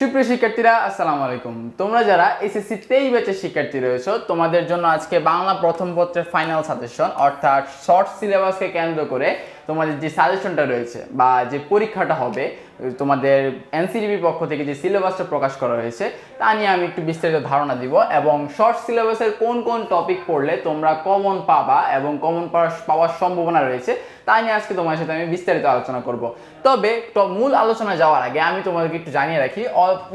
সুপ্রিয় শিক্ষার্থীরা আসসালামু আলাইকুম। তোমরা যারা এসএসসি 23 ব্যাচের শিক্ষার্থী রয়েছো, তোমাদের জন্য আজকে বাংলা প্রথম পত্রের ফাইনাল সাজেশন অর্থাৎ শর্ট সিলেবাসকে কেন্দ্র করে তোমাদের যে সাজেশনটা রয়েছে বা যে পরীক্ষাটা হবে, তোমাদের এনসিটিভির পক্ষ থেকে যে সিলেবাসটা প্রকাশ করা হয়েছে তা নিয়ে আমি একটু বিস্তারিত ধারণা দিব এবং শর্ট সিলেবাসের কোন কোন টপিক পড়লে তোমরা কমন পাবা এবং কমন পাওয়ার সম্ভাবনা রয়েছে তা নিয়ে আজকে তোমার সাথে আমি বিস্তারিত আলোচনা করব। তবে মূল আলোচনা যাওয়ার আগে আমি তোমাদেরকে একটু জানিয়ে রাখি,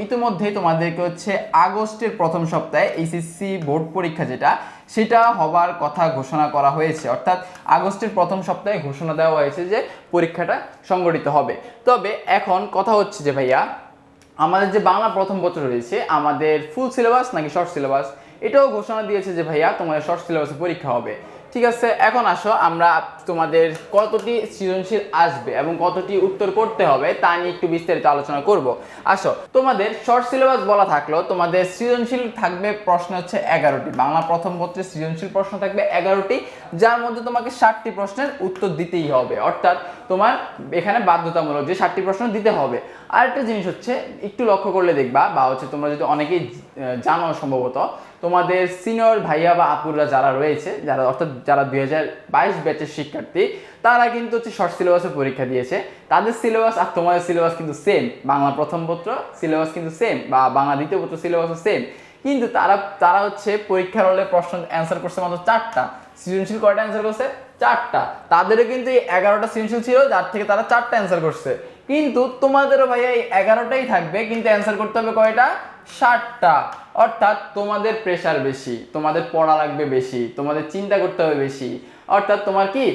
ইতিমধ্যেই তোমাদেরকে হচ্ছে আগস্টের প্রথম সপ্তাহে এইচএসসি বোর্ড পরীক্ষা সেটা হবার কথা ঘোষণা করা হয়েছে, অর্থাৎ আগস্টের প্রথম সপ্তাহে ঘোষণা দেওয়া হয়েছে যে পরীক্ষাটা সংগঠিত হবে। তবে এখন কথা হচ্ছে যে ভাইয়া, আমাদের যে বাংলা প্রথম বছর রয়েছে আমাদের ফুল সিলেবাস নাকি শর্ট সিলেবাস, এটাও ঘোষণা দিয়েছে যে ভাইয়া তোমাদের শর্ট সিলেবাসে পরীক্ষা হবে। ঠিক আছে, এখন আসো আমরা তোমাদের কতটি সৃজনশীল আসবে এবং কতটি উত্তর করতে হবে তা নিয়ে একটু বিস্তারিত আলোচনা করব। আসো, তোমাদের শর্ট সিলেবাস বলা থাকলো তোমাদের সৃজনশীল থাকবে প্রশ্ন হচ্ছে 11টি। বাংলা প্রথম পত্রের সৃজনশীল প্রশ্ন থাকবে 11টি, যার মধ্যে তোমাকে 60টি প্রশ্নের উত্তর দিতেই হবে, অর্থাৎ তোমার এখানে বাধ্যতামূলক যে 60টি প্রশ্ন দিতে হবে। আরেকটা জিনিস হচ্ছে, একটু লক্ষ্য করলে দেখবা বা হচ্ছে তোমরা যদি অনেকেই জানো সম্ভবত, তোমাদের সিনিয়র ভাইয়া বা আপুরা যারা রয়েছে, অর্থাৎ যারা 2022 ব্যাচের শিক্ষার্থী, তারা কিন্তু হচ্ছে শর্ট সিলেবাসে পরীক্ষা দিয়েছে। তাদের সিলেবাস আর তোমাদের সিলেবাস কিন্তু সেম, বাংলা প্রথম পত্র সিলেবাস কিন্তু সেম বা বাংলা দ্বিতীয় পত্র সিলেবাসও সেম, কিন্তু তারা হচ্ছে পরীক্ষার হলে প্রশ্ন অ্যান্সার করছে মাত্র 4টা। সৃজনশীল কয়টা অ্যান্সার করছে? 4টা। তাদেরও কিন্তু এই 11টা সৃজনশীল ছিল, যার থেকে তারা 4টা অ্যান্সার করছে। কিন্তু তোমাদেরও ভাইয়া এই 11টাই থাকবে, কিন্তু অ্যান্সার করতে হবে কয়টা? 60টা। অর্থাৎ তোমাদের প্রেশার বেশি, তোমাদের পড়া লাগবে বেশি, তোমাদের চিন্তা করতে হবে বেশি, অর্থাৎ তোমার কি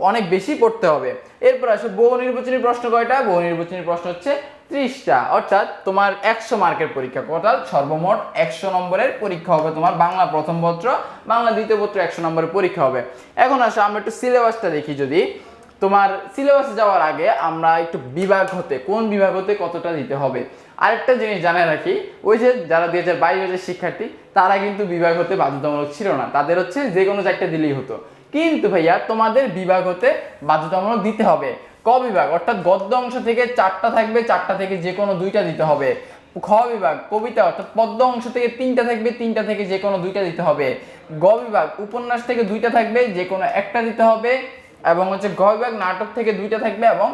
অনেক বেশি পড়তে হবে। এরপর আসো বহু নির্বাচনী প্রশ্ন কয়টা? বহু নির্বাচনী প্রশ্ন হচ্ছে 30টা, অর্থাৎ তোমার 100 মার্কের পরীক্ষা, টোটাল সর্বমোট 100 নম্বরের পরীক্ষা হবে তোমার বাংলা প্রথম পত্র, বাংলা দ্বিতীয় পত্র 100 নম্বরের পরীক্ষা হবে। এখন আসো আমরা একটু সিলেবাসটা দেখি। যদি তোমার সিলেবাসে যাওয়ার আগে আমরা একটু বিভাগ হতে, কোন বিভাগ হতে কতটা দিতে হবে আরেকটা জিনিস জানায় রাখি, ওই যে যারা 2022 ব্যাচের শিক্ষার্থী তারা কিন্তু বিভাগ হতে বাধ্যতামূলক ছিল না, তাদের হচ্ছে যে কোনো একটা দিলেই হতো। কিন্তু ভাইয়া তোমাদের বিভাগ হতে বাধ্যতামূলক দিতে হবে। ক বিভাগ অর্থাৎ গদ্য অংশ থেকে 4টা থাকবে, 4টা থেকে যে কোনো 2টা দিতে হবে। খ বিভাগ কবিতা অর্থাৎ পদ্য অংশ থেকে 3টা থাকবে, 3টা থেকে যে কোনো 2টা দিতে হবে। গ বিভাগ উপন্যাস থেকে 2টা থাকবে, যে কোনো একটা দিতে হবে। এবং হচ্ছে গ বিভাগ নাটক থেকে 2টা থাকবে এবং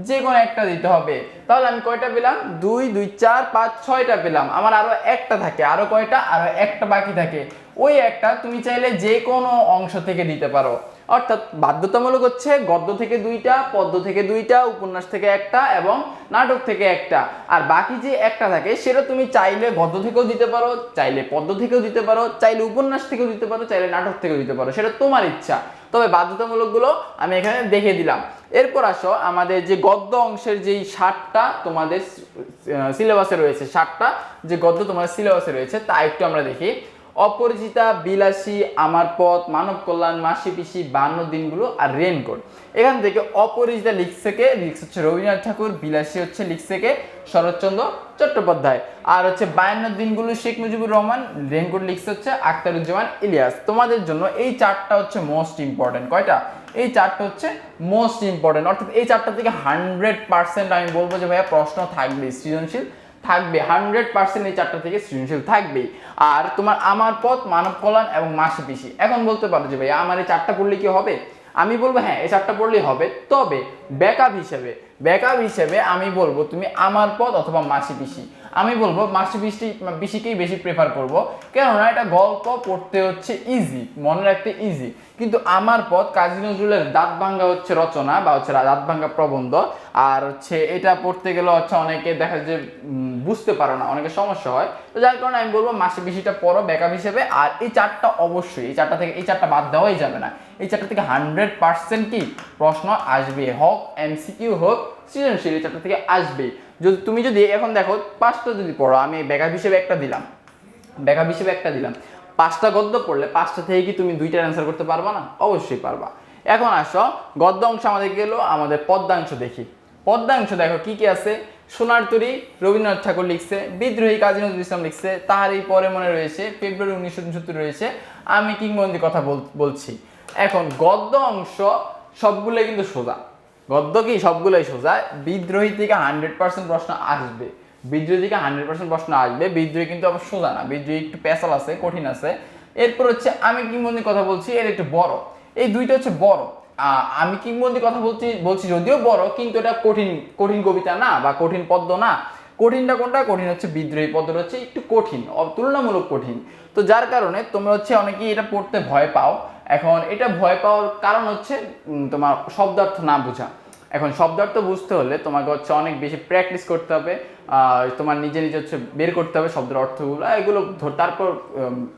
যে কোনো একটা দিতে হবে। তাহলে আমি কয়টা পেলাম? 2 2 4 5 6টা পেলাম। আমার আরো একটা থাকে, আরো কয়টা? আরো একটা বাকি থাকে। ওই একটা তুমি চাইলে যে কোনো অংশ থেকে দিতে পারো, অর্থাৎ বাধ্যতামূলক হচ্ছে গদ্য থেকে 2টা, পদ্য থেকে 2টা, উপন্যাস থেকে একটা এবং নাটক থেকে একটা। আর বাকি যে একটা থাকে সেটা তুমি চাইলে গদ্য থেকেও দিতে পারো, চাইলে পদ্য থেকেও দিতে পারো, চাইলে উপন্যাস থেকেও দিতে পারো, চাইলে নাটক থেকেও দিতে পারো, সেটা তোমার ইচ্ছা। তবে বাধ্যতামূলকগুলো আমি এখানে দেখে দিলাম। এরপর আসো আমাদের যে গদ্য অংশের যেই 60টা তোমাদের সিলেবাসে রয়েছে, 60টা যে গদ্য তোমাদের সিলেবাসে রয়েছে তা একটু আমরা দেখি। অপরিচিতা, বিলাসী, আমার পথ, মানব কল্যাণ, মাসি পিসি, 52 দিনগুলো আর রেনকোট। এখান থেকে অপরিচিতা লিখছে হচ্ছে রবীন্দ্রনাথ ঠাকুর, বিলাসী হচ্ছে লিখছে শরৎচন্দ্র চট্টোপাধ্যায়, আর হচ্ছে 52 দিনগুলো শেখ মুজিবুর রহমান, রেনকোট লিখছে হচ্ছে আখতারুজ্জামান ইলিয়াস। তোমাদের জন্য এই 4টা হচ্ছে মোস্ট ইম্পর্টেন্ট। কয়টা? এই 4টা হচ্ছে মোস্ট ইম্পর্টেন্ট, অর্থাৎ এই 4টা থেকে 100% আমি বলবো যে ভাইয়া প্রশ্ন থাকবে, সৃজনশীল থাকবে 100%। এই 4টা থেকে সৃজনশীল থাকবেই। আর তোমার আমার পথ, মানব কল্যাণ এবং মাসি পিসি। এখন বলতে পারো যে ভাইয়া আমার এই 4টা পড়লে কি হবে? আমি বলবো হ্যাঁ, এই 4টা পড়লেই হবে। তবে ব্যাকআপ হিসেবে আমি বলবো তুমি আমার পথ অথবা মাসি পিসি। আমি বলবো মাসি পিসিকেই বেশি প্রেফার করব, কেননা এটা গল্প পড়তে হচ্ছে ইজি, মনে রাখতে ইজি। কিন্তু আমার পথ কাজী নজরুলের দাঁত ভাঙ্গা হচ্ছে রচনা বা হচ্ছে দাঁত ভাঙ্গা প্রবন্ধ, আর হচ্ছে এটা পড়তে গেলে হচ্ছে অনেকে দেখা যায় যে বুঝতে পারো না, অনেকে সমস্যা হয়। তো যার কারণে আমি বলবো মাসি পিসিটা পড়ো ব্যাকআপ হিসেবে। আর এই 4টা অবশ্যই, এই 4টা থেকে এই 4টা বাদ দেওয়াই যাবে না। এই 4টা থেকে 100% কি প্রশ্ন আসবে, হোক এমসিকিউ হোক সৃজনশীল, এই 4টা থেকে আসবেই। তুমি যদি এখন দেখো 5টা যদি পড়ো, আমি ব্যাকআপ হিসেবে একটা দিলাম, 5টা গদ্য পড়লে 5টা থেকে কি তুমি 2টার অ্যান্সার করতে পারবা না? অবশ্যই পারবা। এখন আসো গদ্য অংশ আমাদের গেল, আমাদের পদ্যাংশ দেখি। পদ্যাংশ দেখো কি কি আছে। সোনার তরী রবীন্দ্রনাথ ঠাকুর লিখছে, বিদ্রোহী কাজী নজরুল ইসলাম লিখছে, তাহারই পরে মনে রয়েছে, ফেব্রুয়ারি 1969 রয়েছে, আমি কিংবদন্তির কথা বলছি। এখন গদ্য অংশ সবগুলো কিন্তু সোজা, গদ্য কি সবগুলোই সোজা। বিদ্রোহী থেকে 100% প্রশ্ন আসবে, বিদ্রোহী থেকে 100% প্রশ্ন আসবে। বিদ্রোহী কিন্তু আবার সোজা না, বিদ্রোহী একটু পেশাল আছে, কঠিন আছে। এরপর হচ্ছে আমি কিংবদন্তি কথা বলছি, এর একটু বড়। এই দুইটা হচ্ছে বড়। আমি কিংবদন্তি কথা বলছি যদিও বড়, কিন্তু এটা কঠিন কবিতা না বা কঠিন পদ্য না। কঠিনটা কোনটা? কঠিন হচ্ছে বিদ্রোহী পদ্যটা হচ্ছে একটু কঠিন, তুলনামূলক কঠিন। তো যার কারণে তোমরা হচ্ছে অনেকেই এটা পড়তে ভয় পাও। এখন এটা ভয় পাওয়ার কারণ হচ্ছে তোমার শব্দার্থ না বোঝা। এখন শব্দার্থ বুঝতে হলে তোমাকে হচ্ছে অনেক বেশি প্র্যাকটিস করতে হবে, তোমার নিজে নিজে হচ্ছে বের করতে হবে শব্দের অর্থগুলো, এগুলো তারপর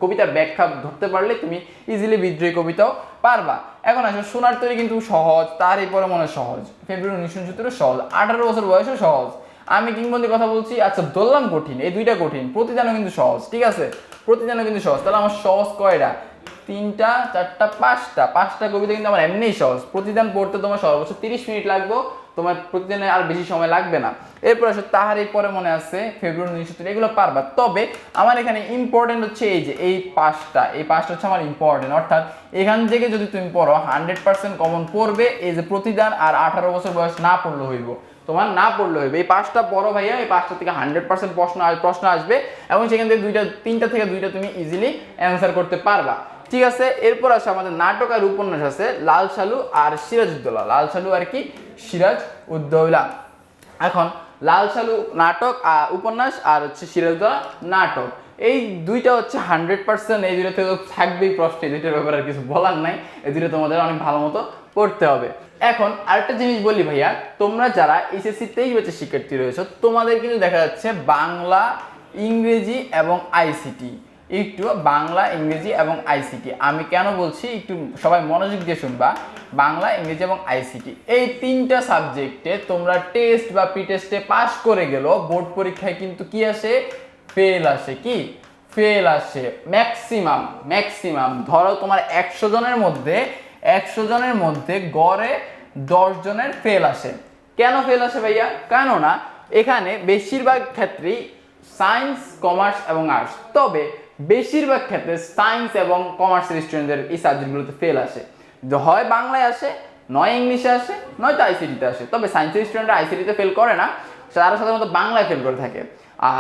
কবিতার ব্যাখ্যা ধরতে পারলে তুমি ইজিলি বিদ্রোহী কবিতাও পারবা। এখন আসলে সোনার তৈরি কিন্তু সহজ, তার এরপরে মনে সহজ, ফেব্রুয়ারি 1970 সহজ, 18 বছর বয়সে সহজ। আমি কিংবদন্তি কথা বলছি, আচ্ছা ধরলাম কঠিন, এই দুইটা কঠিন, প্রতিদানও কিন্তু সহজ, ঠিক আছে, প্রতিদানও কিন্তু সহজ। তাহলে আমার সহজ কয়টা? 3টা 4টা 5টা কবিতা কিন্তু আমার এমনিই সহজ। প্রতিদান পড়তে তোমার সর্বোচ্চ 30 মিনিট লাগবে, তোমার প্রতিদিনে আর বেশি সময় লাগবে না। এরপর আসলে তাহার পরে মনে আছে ফেব্রুয়ারি 1970, এগুলো পারবা। তবে আমার এখানে ইম্পর্টেন্ট হচ্ছে এই যে এই পাঁচটা হচ্ছে আমার ইম্পর্টেন্ট, অর্থাৎ এখান থেকে যদি তুমি পড়ো 100% কমন পড়বে। এই যে প্রতিদান আর 18 বছর বয়স না পড়লে হইব, তোমার না পড়লে হইবে। এই 5টা পড়ো ভাইয়া, এই 5টা থেকে 100% প্রশ্ন আসবে এবং সেখান থেকে 3টা থেকে 2টা তুমি ইজিলি অ্যান্সার করতে পারবা, ঠিক আছে। এরপর আসে আমাদের নাটক আর উপন্যাস আছে লাল সালু আর সিরাজউদ্দৌলা। লাল সালু আর কি? সিরাজউদ্দৌলা। এখন লাল সালু নাটক আর উপন্যাস, আর হচ্ছে সিরাজউদ্দৌলা নাটক, এই দুইটা হচ্ছে 100%, এই দুইটা থেকে থাকবেই প্রশ্ন, এই দুইটার ব্যাপারে আর কিছু বলার নাই, এই দুইটা তোমাদের অনেক ভালো মতো পড়তে হবে। এখন আরেকটা জিনিস বলি ভাইয়া, তোমরা যারা এইচএসসি 23 ব্যাচের শিক্ষার্থী রয়েছে, তোমাদের কিন্তু দেখা যাচ্ছে বাংলা, ইংরেজি এবং আইসিটি, একটু বাংলা, ইংরেজি এবং আইসিটি। আমি কেন বলছি একটু সবাই মনোযোগ দিয়ে শুনবা। বাংলা, ইংরেজি এবং আইসিটি, এই 3টা সাবজেক্টে তোমরা টেস্ট বা প্রি টেস্টে পাস করে গেলেও বোর্ড পরীক্ষায় কিন্তু কি আসে? ফেল আসে। কি? ফেল আসে ম্যাক্সিমাম। ধরো তোমার 100 জনের মধ্যে গড়ে 10 জনের ফেল আসে। কেন ফেল আসে ভাইয়া? কেননা এখানে বেশিরভাগ ক্ষেত্রেই সায়েন্স, কমার্স এবং আর্টস, তবে বেশিরভাগ ক্ষেত্রে সায়েন্স এবং কমার্সের স্টুডেন্টদের এই সাবজেক্টগুলোতে ফেল আসে। হয় বাংলায় আসে, নয় ইংলিশে আসে, নয়তো আইসিটিতে আসে। তবে সায়েন্সের স্টুডেন্টরা আইসিটিতে ফেল করে না, তারা সাধারণত বাংলায় ফেল করে থাকে।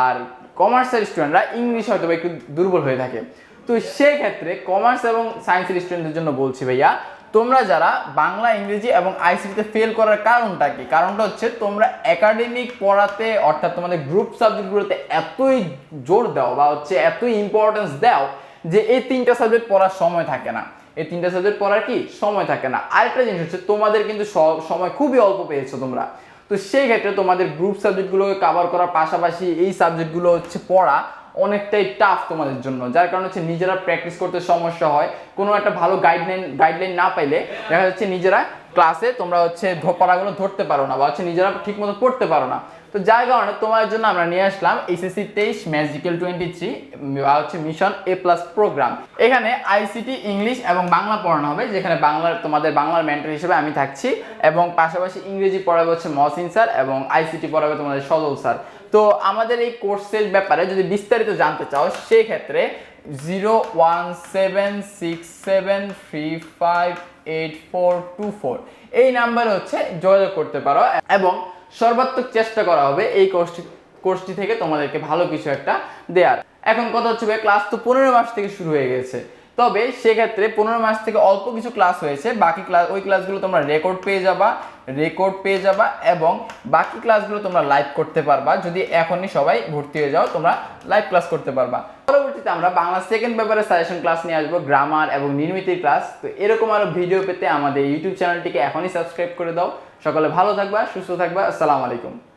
আর কমার্সের স্টুডেন্টরা ইংলিশ হয়তো একটু দুর্বল হয়ে থাকে। তো সেক্ষেত্রে কমার্স এবং সায়েন্সের স্টুডেন্টদের জন্য বলছি ভাইয়া, তোমরা যারা বাংলা, ইংরেজি এবং আইসিটিতে ফেল করার কারণটা কি? কারণটা হচ্ছে তোমরা একাডেমিক পড়াতে, অর্থাৎ তোমাদের গ্রুপ সাবজেক্টগুলোতে এতই জোর দাও বা হচ্ছে এতই ইম্পর্টেন্স দাও যে এই 3টা সাবজেক্ট পড়ার সময় থাকে না। এই 3টা সাবজেক্ট পড়ার কি সময় থাকে না। আরেকটা জিনিস হচ্ছে তোমাদের কিন্তু সময় খুবই অল্প পেয়েছো তোমরা। তো সেই ক্ষেত্রে তোমাদের গ্রুপ সাবজেক্টগুলোকে কভার করার পাশাপাশি এই সাবজেক্টগুলো হচ্ছে পড়া অনেকটাই টাফ তোমাদের জন্য, যার কারণে হচ্ছে নিজেরা প্র্যাকটিস করতে সমস্যা হয়। কোনো একটা ভালো গাইডলাইন না পাইলে দেখা যাচ্ছে নিজেরা ক্লাসে তোমরা হচ্ছে পড়াগুলো ধরতে পারো না বা হচ্ছে নিজেরা ঠিকমতো পড়তে পারো না। তো যার কারণে তোমার জন্য আমরা নিয়ে আসলাম এইচএসসি 23 ম্যাজিক্যাল 23 বা হচ্ছে মিশন A+ প্রোগ্রাম। এখানে আইসিটি, ইংলিশ এবং বাংলা পড়ানো হবে, যেখানে তোমাদের বাংলার মেন্টর হিসেবে আমি থাকছি, এবং পাশাপাশি ইংরেজি পড়াবে হচ্ছে মহসিন স্যার এবং আইসিটি পড়াবে তোমাদের সজল স্যার। তো আমাদের এই কোর্সের ব্যাপারে যদি বিস্তারিত জানতে চাও, সেই ক্ষেত্রে 01767358424 এই নাম্বারে হচ্ছে যোগাযোগ করতে পারো, এবং সর্বাত্মক চেষ্টা করা হবে এই কোর্সটি থেকে তোমাদেরকে ভালো কিছু একটা দেওয়ার। এখন কথা হচ্ছে ক্লাস তো 15 মাস থেকে শুরু হয়ে গেছে, তবে সেক্ষেত্রে 15 মাস থেকে অল্প কিছু ক্লাস হয়েছে, বাকি ওই ক্লাসগুলো তোমরা রেকর্ড পেয়ে যাবা এবং বাকি ক্লাসগুলো তোমরা লাইভ করতে পারবা। যদি এখনই সবাই ভর্তি হয়ে যাও, তোমরা লাইভ ক্লাস করতে পারবা। পরবর্তীতে আমরা বাংলা সেকেন্ড পেপারে সাজেশন ক্লাস নিয়ে আসবো, গ্রামার এবং নির্মিতির ক্লাস। তো এরকম আরো ভিডিও পেতে আমাদের ইউটিউব চ্যানেলটিকে এখনই সাবস্ক্রাইব করে দাও। সকলে ভালো থাকবা, সুস্থ থাকবা। আসসালামু আলাইকুম।